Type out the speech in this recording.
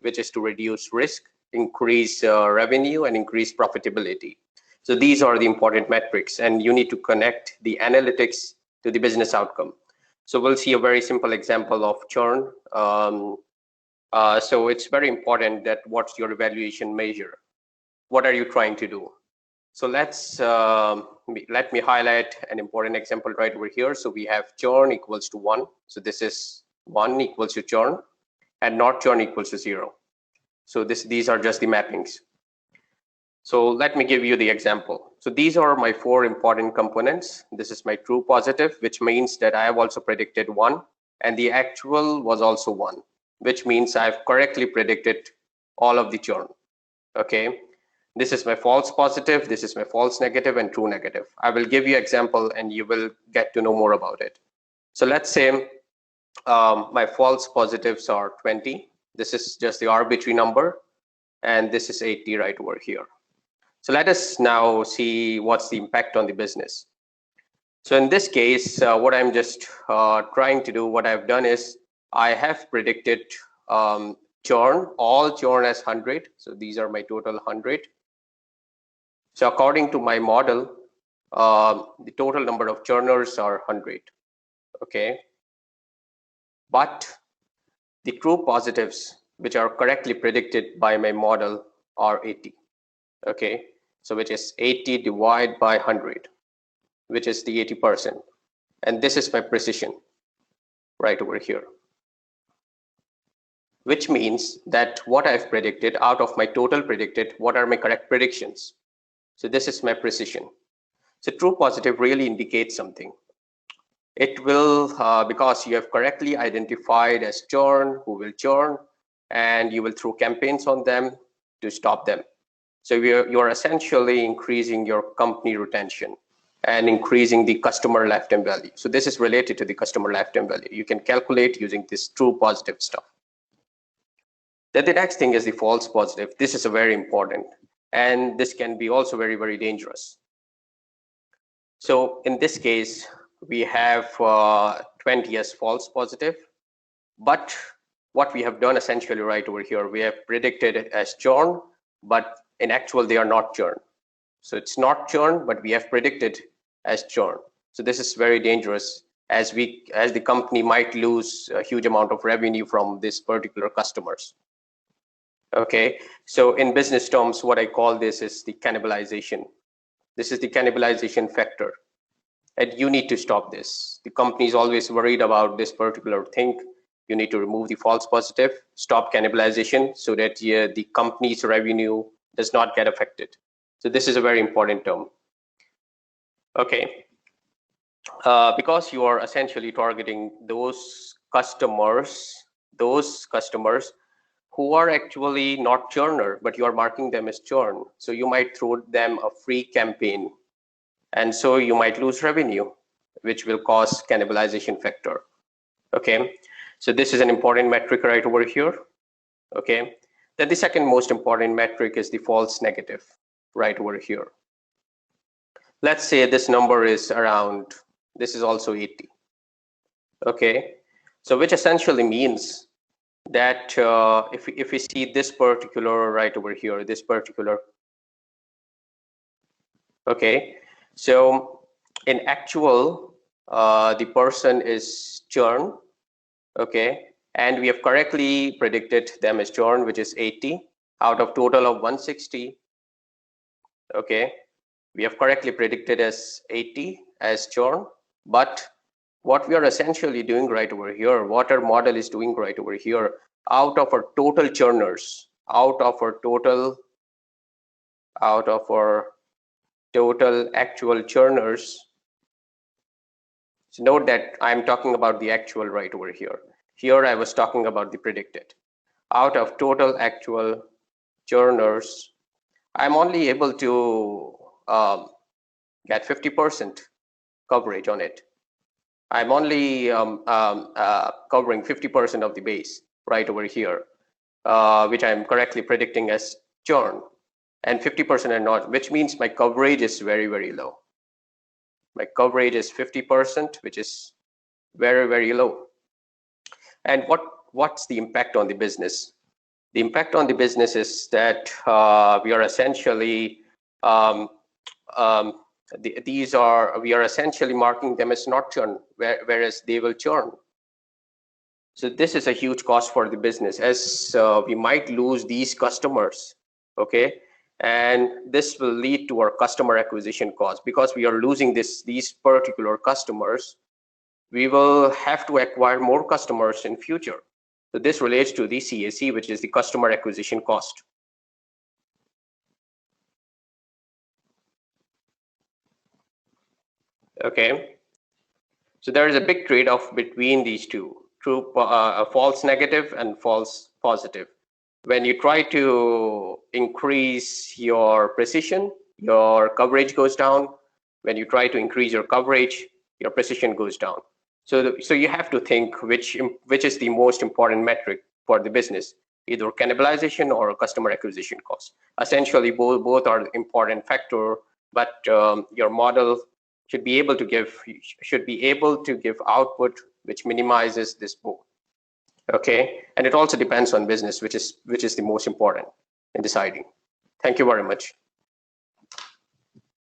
which is to reduce risk, increase revenue, and increase profitability. So these are the important metrics, and you need to connect the analytics to the business outcome. So we'll see a very simple example of churn. So it's very important that what's your evaluation measure? What are you trying to do? So let me highlight an important example right over here. So we have churn equals to 1. So this is 1 equals to churn, and not churn equals to 0. So these are just the mappings. So let me give you the example. So these are my 4 important components. This is my true positive, which means that I have also predicted 1, and the actual was also 1, which means I've correctly predicted all of the churn. Okay. This is my false positive, this is my false negative, and true negative. I will give you example and you will get to know more about it. So let's say my false positives are 20. This is just the arbitrary number, and this is 80 right over here. So let us now see what's the impact on the business. So in this case, what I'm just trying to do, what I've done is I have predicted churn, all churn as 100. So these are my total 100. So according to my model, the total number of churners are 100. Okay. But the true positives, which are correctly predicted by my model, are 80. Okay. So which is 80 divided by 100, which is the 80%. And this is my precision right over here, which means that what I've predicted out of my total predicted, what are my correct predictions? So this is my precision. So true positive really indicates something. It will, because you have correctly identified as churn, who will churn, and you will throw campaigns on them to stop them. So you're essentially increasing your company retention and increasing the customer lifetime value. So this is related to the customer lifetime value. You can calculate using this true positive stuff. Then the next thing is the false positive. This is a very important, and this can be also very, very dangerous. So in this case, we have 20 as false positive, but what we have done essentially right over here, we have predicted it as churn, but in actual they are not churn. So it's not churn, but we have predicted as churn. So this is very dangerous, as the company might lose a huge amount of revenue from this particular customers. Okay, so in business terms, what I call this is the cannibalization. This is the cannibalization factor, and you need to stop this. The company is always worried about this particular thing. You need to remove the false positive, stop cannibalization, so that the company's revenue does not get affected. So this is a very important term. Okay, because you are essentially targeting those customers who are actually not churner, but you are marking them as churn. So you might throw them a free campaign, and so you might lose revenue, which will cause cannibalization factor. Okay, so this is an important metric right over here. Okay, then the second most important metric is the false negative right over here. Let's say this number is around, this is also 80. Okay, so which essentially means that if we see this particular right over here, this particular, okay, so in actual the person is churn, okay, and we have correctly predicted them as churn, which is 80 out of total of 160. Okay, we have correctly predicted as 80 as churn, but what we are essentially doing right over here, what our model is doing right over here, out of our total churners, out of our total actual churners. So note that I'm talking about the actual right over here. Here I was talking about the predicted. Out of total actual churners, I'm only able to get 50% coverage on it. I'm only covering 50% of the base right over here, which I'm correctly predicting as churn, and 50% are not, which means my coverage is very, very low. My coverage is 50%, which is very, very low. And what's the impact on the business? The impact on the business is that we are essentially we are essentially marking them as not churn, whereas they will churn. So this is a huge cost for the business, as we might lose these customers, okay? And this will lead to our customer acquisition cost. Because we are losing these particular customers, we will have to acquire more customers in future. So this relates to the CAC, which is the customer acquisition cost. Okay, so there is a big trade-off between these two, true false negative and false positive. When you try to increase your precision, your coverage goes down. When you try to increase your coverage, your precision goes down. So you have to think which is the most important metric for the business, either cannibalization or customer acquisition cost. Essentially, both are important factor, but your model should be able to give output which minimizes this both. Okay, and it also depends on business, which is the most important in deciding. Thank you very much.